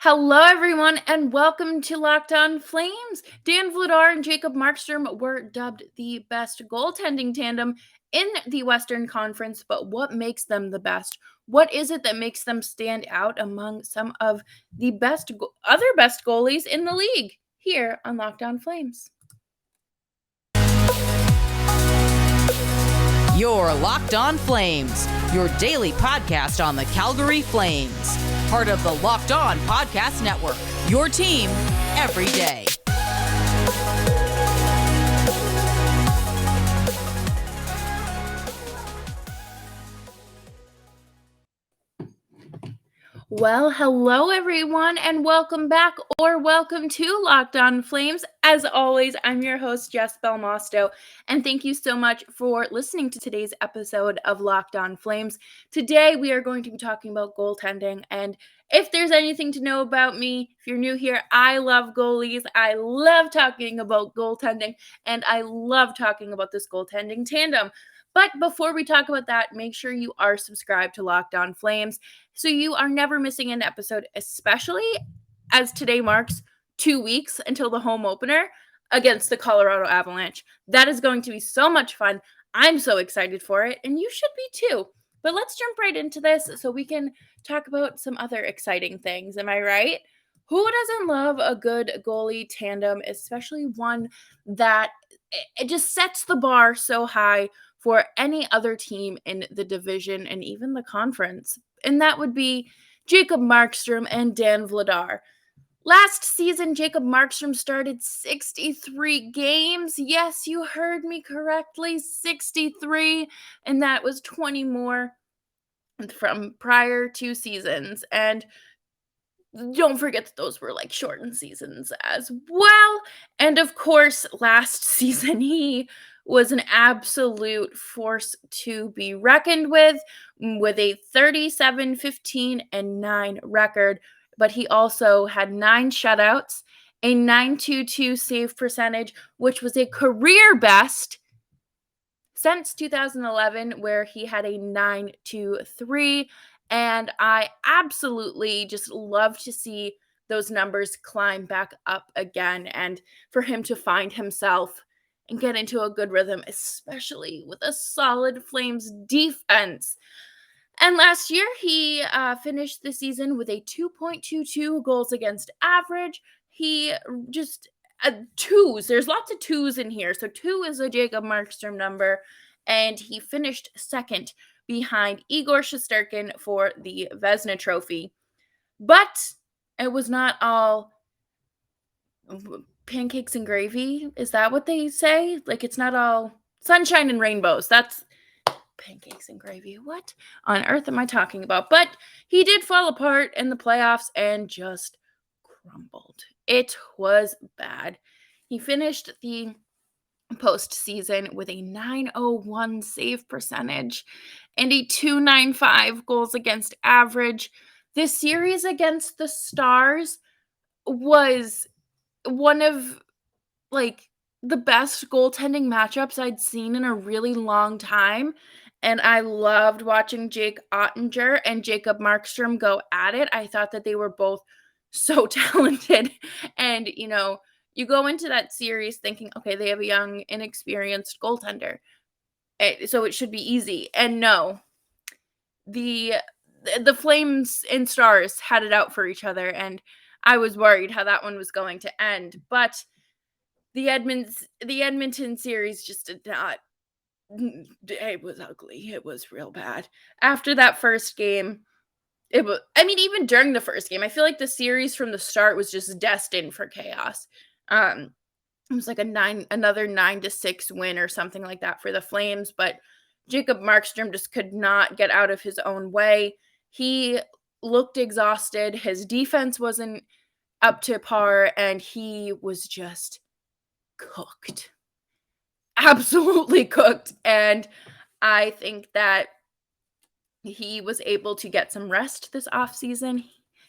Hello, everyone, and welcome to Locked On Flames. Dan Vladar and Jacob Markstrom were dubbed the best goaltending tandem in the Western Conference, but what makes them the best? What is it that makes them stand out among some of the other best goalies in the league? Here on Locked On Flames. You're Locked On Flames, your daily podcast on the Calgary Flames. Part of the Locked On Podcast Network, your team every day. Well, hello everyone, and welcome back or welcome to Locked On Flames. As always, I'm your host, Jess Belmosto, and thank you so much for listening to today's episode of Locked On Flames. Today, we are going to be talking about goaltending, and if there's anything to know about me, if you're new here, I love goalies. I love talking about goaltending, and I love talking about this goaltending tandem. But before we talk about that, make sure you are subscribed to Locked On Flames so you are never missing an episode, especially as today marks 2 weeks until the home opener against the Colorado Avalanche. That is going to be so much fun. I'm so excited for it, and you should be too. But let's jump right into this so we can talk about some other exciting things. Am I right? Who doesn't love a good goalie tandem, especially one that it just sets the bar so high for any other team in the division and even the conference? And that would be Jacob Markstrom and Dan Vladar. Last season, Jacob Markstrom started 63 games. Yes, you heard me correctly, 63, and that was 20 more from prior 2 seasons. And don't forget that those were like shortened seasons as well. And of course, last season, he was an absolute force to be reckoned with a 37, 15, and 9 record. But he also had 9 shutouts, a 9.22 save percentage, which was a career best since 2011, where he had a 9.23. And I absolutely just love to see those numbers climb back up again and for him to find himself and get into a good rhythm, especially with a solid Flames defense. And last year, he finished the season with a 2.22 goals against average. He just twos. There's lots of twos in here. So 2 is a Jacob Markstrom number. And he finished second behind Igor Shesterkin for the Vezina Trophy. But it was not all pancakes and gravy. Is that what they say? Like, it's not all sunshine and rainbows. That's pancakes and gravy. What on earth am I talking about? But he did fall apart in the playoffs and just crumbled. It was bad. He finished the postseason with a 901 save percentage and a 295 goals against average. This series against the Stars was one of like the best goaltending matchups I'd seen in a really long time. And I loved watching Jake Ottinger and Jacob Markstrom go at it. I thought that they were both so talented. And, you go into that series thinking, okay, they have a young, inexperienced goaltender, so it should be easy. And no, the the Flames and Stars had it out for each other, and I was worried how that one was going to end. But the Edmonton series just did not. It was ugly. It was real bad. After that first game, even during the first game, I feel like the series from the start was just destined for chaos. It was like another 9-6 win or something like that for the Flames, but Jacob Markstrom just could not get out of his own way. He looked exhausted. His defense wasn't up to par, and he was just cooked. Absolutely cooked. And I think that he was able to get some rest this offseason.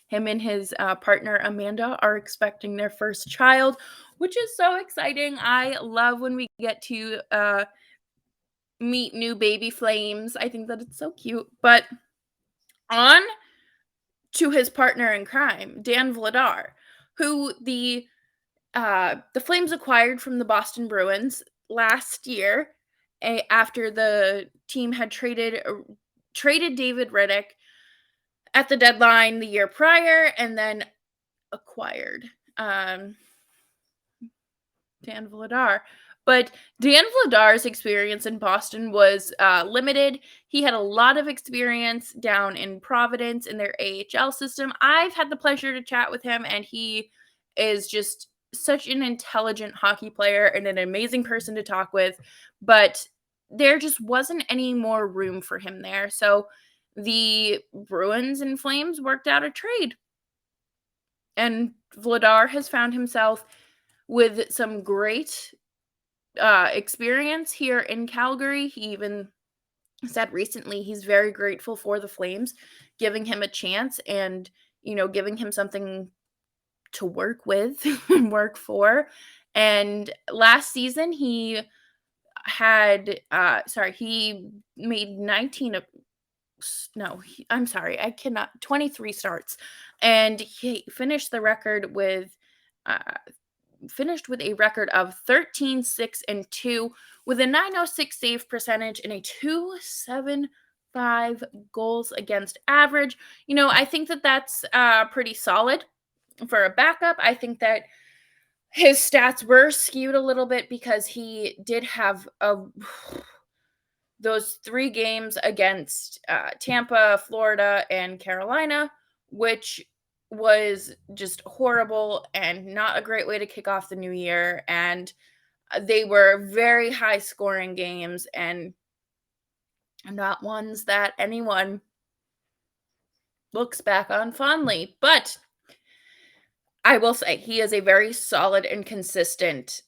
Him and his partner, Amanda, are expecting their first child, which is so exciting. I love when we get to meet new baby Flames. I think that it's so cute. But on to his partner in crime, Dan Vladar, who the Flames acquired from the Boston Bruins last year after the team had traded David Riddick at the deadline the year prior and then acquired Dan Vladar. But Dan Vladar's experience in Boston was limited. He had a lot of experience down in Providence in their AHL system. I've had the pleasure to chat with him, and he is just such an intelligent hockey player and an amazing person to talk with. But there just wasn't any more room for him there. So the Bruins and Flames worked out a trade. And Vladar has found himself with some great experience here in Calgary. He even said recently he's very grateful for the Flames giving him a chance and, giving him something to work with and work for. And last season he had he made 23 starts, and he finished the record with finished with a record of 13-6-2 with a 906 save percentage and a 275 goals against average. I think that that's pretty solid for a backup. I think that his stats were skewed a little bit because he did have those 3 games against Tampa, Florida, and Carolina, which was just horrible and not a great way to kick off the new year. And they were very high scoring games and not ones that anyone looks back on fondly. But I will say he is a very solid and consistent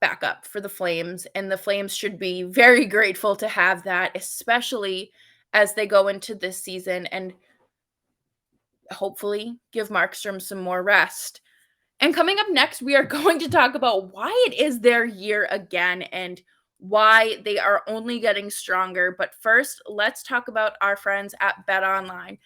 backup for the Flames, and the Flames should be very grateful to have that, especially as they go into this season and hopefully give Markstrom some more rest. And coming up next, we are going to talk about why it is their year again and why they are only getting stronger. But first, let's talk about our friends at BetOnline.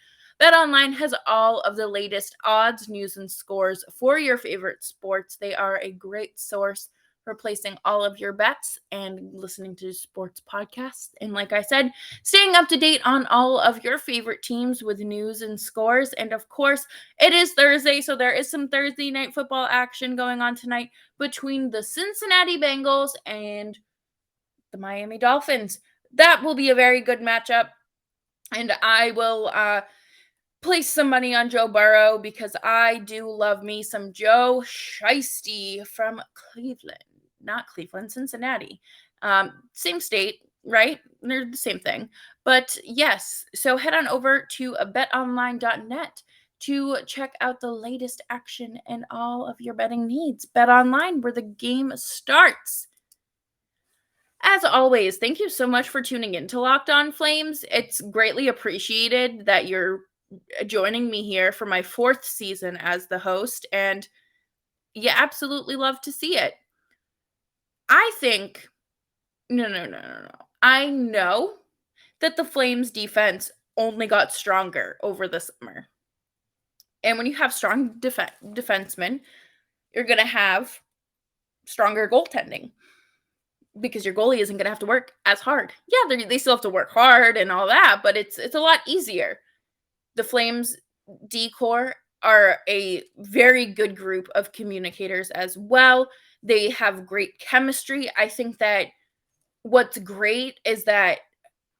BetOnline has all of the latest odds, news, and scores for your favorite sports. They are a great source for placing all of your bets and listening to sports podcasts. And like I said, staying up to date on all of your favorite teams with news and scores. And of course, it is Thursday, so there is some Thursday night football action going on tonight between the Cincinnati Bengals and the Miami Dolphins. That will be a very good matchup. And I will place some money on Joe Burrow because I do love me some Joe Shiesty from Cleveland. Not Cleveland, Cincinnati. Same state, right? They're the same thing. But yes, so head on over to betonline.net to check out the latest action and all of your betting needs. Bet online, where the game starts. As always, thank you so much for tuning in to Locked On Flames. It's greatly appreciated that you're joining me here for my 4th season as the host, and you absolutely love to see it. I think, no. I know that the Flames defense only got stronger over the summer. And when you have strong defensemen, you're going to have stronger goaltending because your goalie isn't going to have to work as hard. Yeah, they still have to work hard and all that, but it's a lot easier. The Flames D-Corps are a very good group of communicators as well. They have great chemistry. I think that what's great is that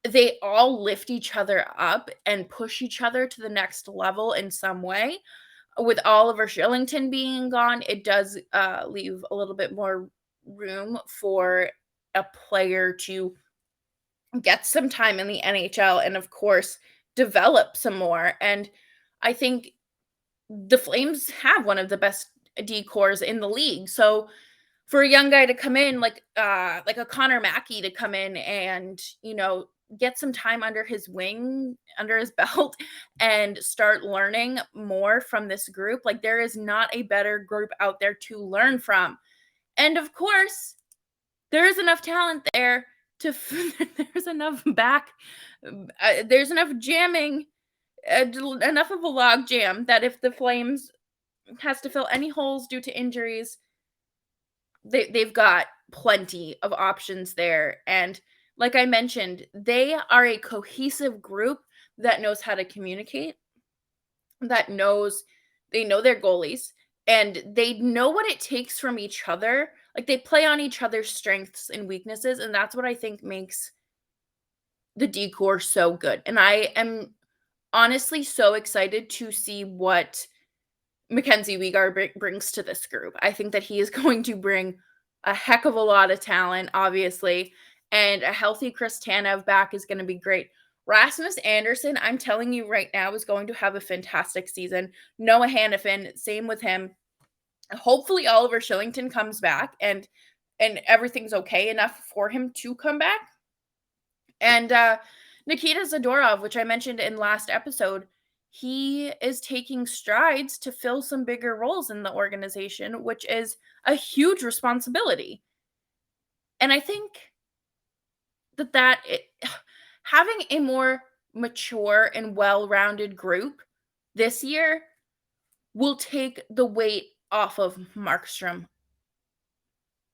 they all lift each other up and push each other to the next level in some way. With Oliver Shillington being gone, it does leave a little bit more room for a player to get some time in the NHL and, of course, develop some more. And I think the Flames have one of the best D-Corps in the league. So for a young guy to come in like a Connor Mackey to come in and, get some time under his wing, under his belt, and start learning more from this group, like there is not a better group out there to learn from. And of course, there is enough talent there there's enough jamming enough of a log jam that if the Flames has to fill any holes due to injuries, they've got plenty of options there. And like I mentioned, they are a cohesive group that knows how to communicate, that knows they know their goalies, and they know what it takes from each other. Like they play on each other's strengths and weaknesses, and that's what I think makes the decor so good. And I am honestly so excited to see what Mackenzie Weegar brings to this group. I think that he is going to bring a heck of a lot of talent, obviously, and a healthy Chris Tanev back is going to be great. Rasmus Anderson, I'm telling you right now, is going to have a fantastic season. Noah Hannafin, same with him. Hopefully, Oliver Shillington comes back and everything's okay enough for him to come back. And Nikita Zadorov, which I mentioned in last episode, he is taking strides to fill some bigger roles in the organization, which is a huge responsibility. And I think having a more mature and well-rounded group this year will take the weight off of Markstrom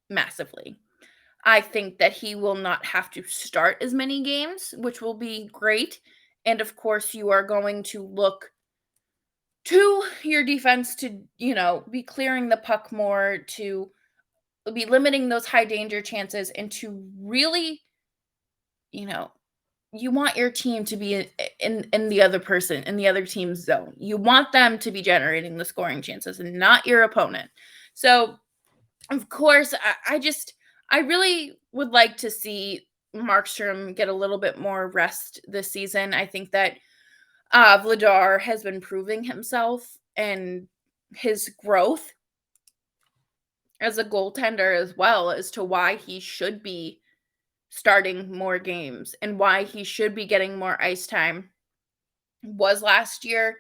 massively. I think that he will not have to start as many games, which will be great. And of course, you are going to look to your defense to, be clearing the puck more, to be limiting those high danger chances, and to really, you want your team to be in the other person, in the other team's zone. You want them to be generating the scoring chances and not your opponent. So, of course, I really would like to see Markstrom get a little bit more rest this season. I think that Vladar has been proving himself and his growth as a goaltender as well as to why he should be starting more games and why he should be getting more ice time was last year.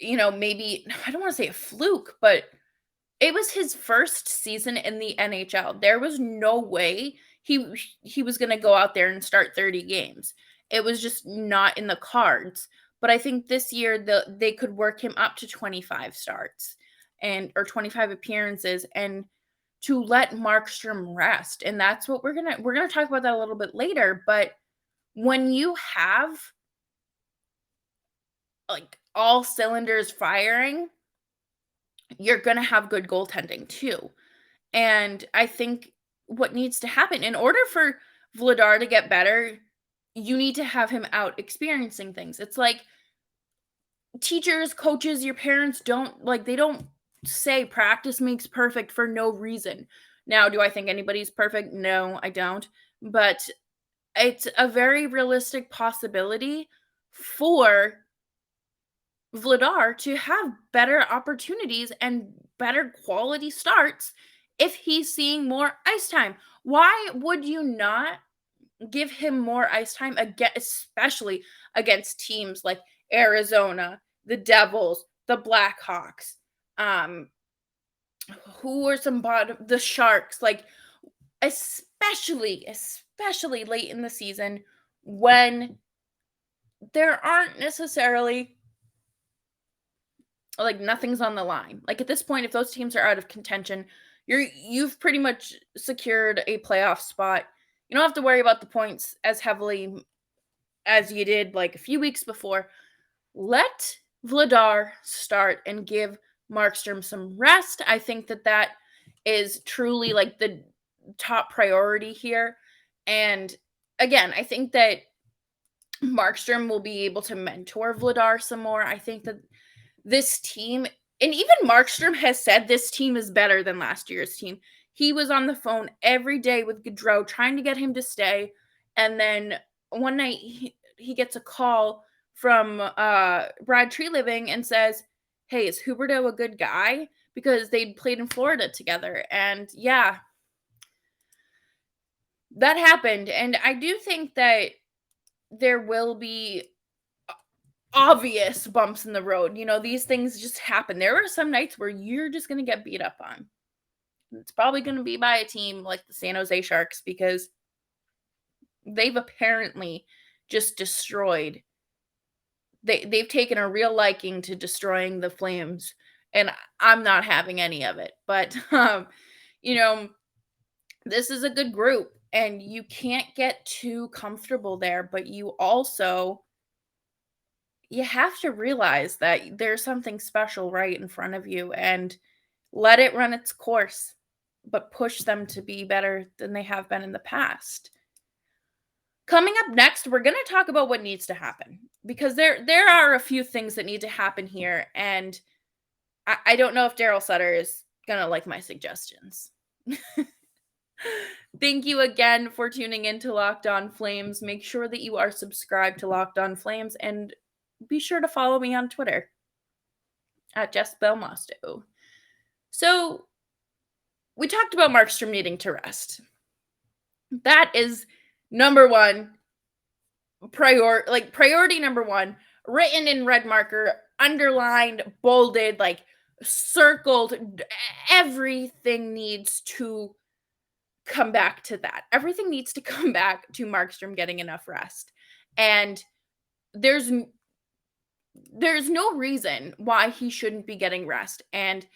Maybe, I don't want to say a fluke, but it was his first season in the NHL. There was no way he was going to go out there and start 30 games. It was just not in the cards. But I think this year they could work him up to 25 starts or 25 appearances, and to let Markstrom rest. And that's what we're going to talk about that a little bit later, but when you have like all cylinders firing, you're going to have good goaltending too. And I think what needs to happen in order for Vladar to get better, you need to have him out experiencing things. It's like teachers, coaches, your parents they don't say practice makes perfect for no reason. Now, do I think anybody's perfect? No, I don't. But it's a very realistic possibility for Vladar to have better opportunities and better quality starts if he's seeing more ice time. Why would you not give him more ice time again, especially against teams like Arizona, the Devils, the Blackhawks, who are the Sharks, like especially late in the season when there aren't necessarily like nothing's on the line. Like at this point, if those teams are out of contention, you've pretty much secured a playoff spot. You don't have to worry about the points as heavily as you did like a few weeks before. Let Vladar start and give Markstrom some rest. I think that is truly like the top priority here. And again, I think that Markstrom will be able to mentor Vladar some more. I think that this team, and even Markstrom has said this team is better than last year's team. He was on the phone every day with Gaudreau trying to get him to stay. And then one night he gets a call from Brad Treliving and says, hey, is Huberdeau a good guy? Because they'd played in Florida together. And yeah, that happened. And I do think that there will be obvious bumps in the road. These things just happen. There are some nights where you're just going to get beat up on. It's probably going to be by a team like the San Jose Sharks because they've apparently just destroyed they've taken a real liking to destroying the Flames, and I'm not having any of it. But you know, this is a good group, and you can't get too comfortable there, but you have to realize that there's something special right in front of you and let it run its course, but push them to be better than they have been in the past. Coming up next, we're going to talk about what needs to happen because there are a few things that need to happen here, and I don't know if Daryl Sutter is going to like my suggestions. Thank you again for tuning in to Locked On Flames. Make sure that you are subscribed to Locked On Flames and be sure to follow me on Twitter at Jess Belmosto. So, we talked about Markstrom needing to rest. That is number one, priority number one, written in red marker, underlined, bolded, like circled. Everything needs to come back to that. Everything needs to come back to Markstrom getting enough rest. And there's no reason why he shouldn't be getting rest. And,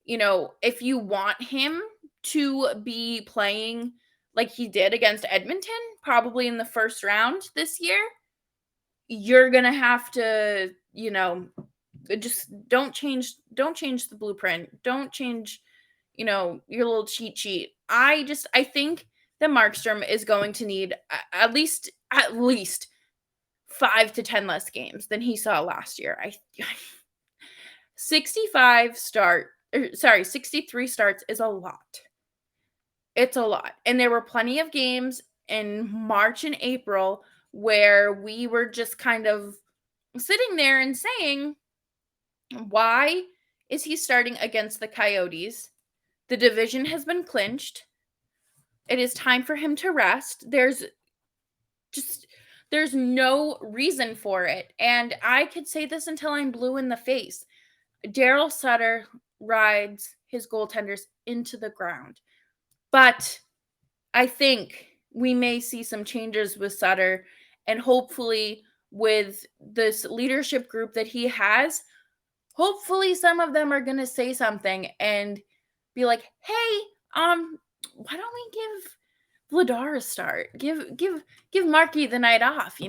if you want him to be playing like he did against Edmonton, probably in the first round this year, you're going to have to, just don't change the blueprint. Don't change, your little cheat sheet. I think that Markstrom is going to need at least 5 to 10 less games than he saw last year. 63 starts is a lot. It's a lot. And there were plenty of games in March and April where we were just kind of sitting there and saying, why is he starting against the Coyotes? The division has been clinched. It is time for him to rest. There's no reason for it. And I could say this until I'm blue in the face. Daryl Sutter rides his goaltenders into the ground. But I think we may see some changes with Sutter, and hopefully with this leadership group that he has, hopefully some of them are going to say something and be like, hey, why don't we give Vladar a start? Give Marky the night off,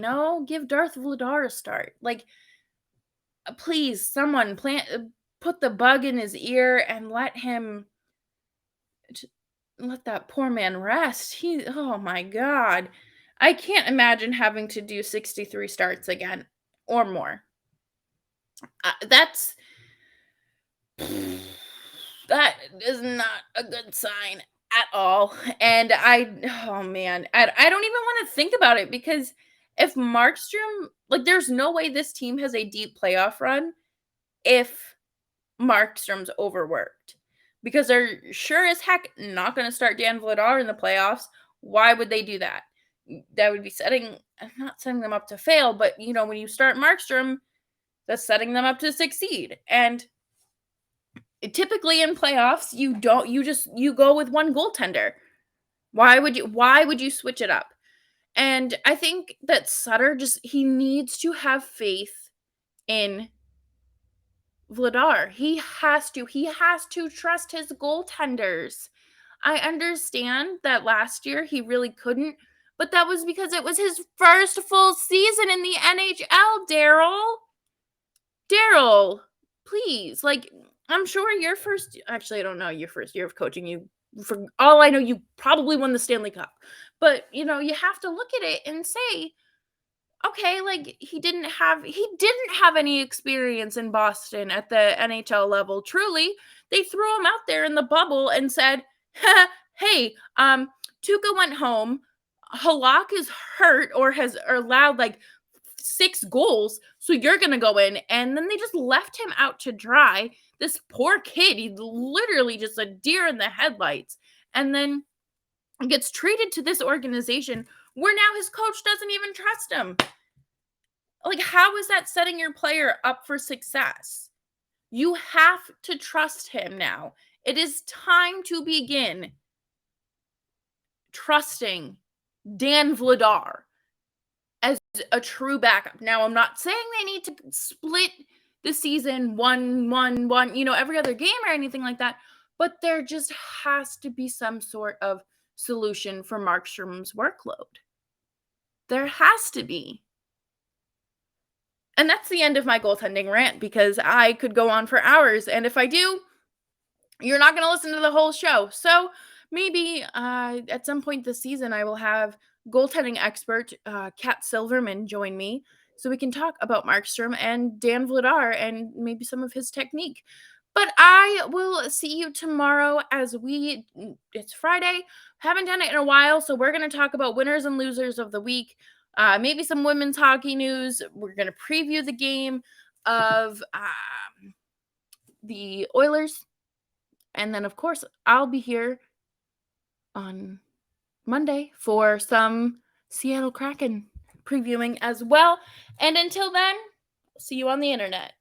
Give Darth Vladar a start. Like, please, someone put the bug in his ear and let that poor man rest. Oh my God. I can't imagine having to do 63 starts again or more. That is not a good sign at all. And I don't even want to think about it because if Markstrom, there's no way this team has a deep playoff run if Markstrom's overworked. Because they're sure as heck not going to start Dan Vladar in the playoffs. Why would they do that? That would be not setting them up to fail, but when you start Markstrom, that's setting them up to succeed. And typically in playoffs, you go with one goaltender. Why would you switch it up? And I think that Sutter he needs to have faith in Vladar. He has to trust his goaltenders. I understand that last year he really couldn't, but that was because it was his first full season in the NHL, Daryl, please. I'm sure I don't know, your first year of coaching, for all I know, you probably won the Stanley Cup. But, you have to look at it and say, okay, he didn't have any experience in Boston at the NHL level. Truly, they threw him out there in the bubble and said, hey, Tuukka went home. Halak is hurt or allowed 6 goals, so you're going to go in. And then they just left him out to dry. This poor kid, he's literally just a deer in the headlights. And then gets traded to this organization where now his coach doesn't even trust him. How is that setting your player up for success? You have to trust him now. It is time to begin trusting Dan Vladar as a true backup. Now, I'm not saying they need to split the season one, every other game or anything like that, but there just has to be some sort of solution for Markstrom's workload. There has to be. And that's the end of my goaltending rant, because I could go on for hours, and if I do, you're not going to listen to the whole show. So maybe at some point this season, I will have goaltending expert Kat Silverman join me so we can talk about Markstrom and Dan Vladar and maybe some of his technique. But I will see you tomorrow it's Friday. Haven't done it in a while, so we're going to talk about winners and losers of the week. Maybe some women's hockey news. We're going to preview the game of the Oilers. And then, of course, I'll be here on Monday for some Seattle Kraken previewing as well. And until then, see you on the internet.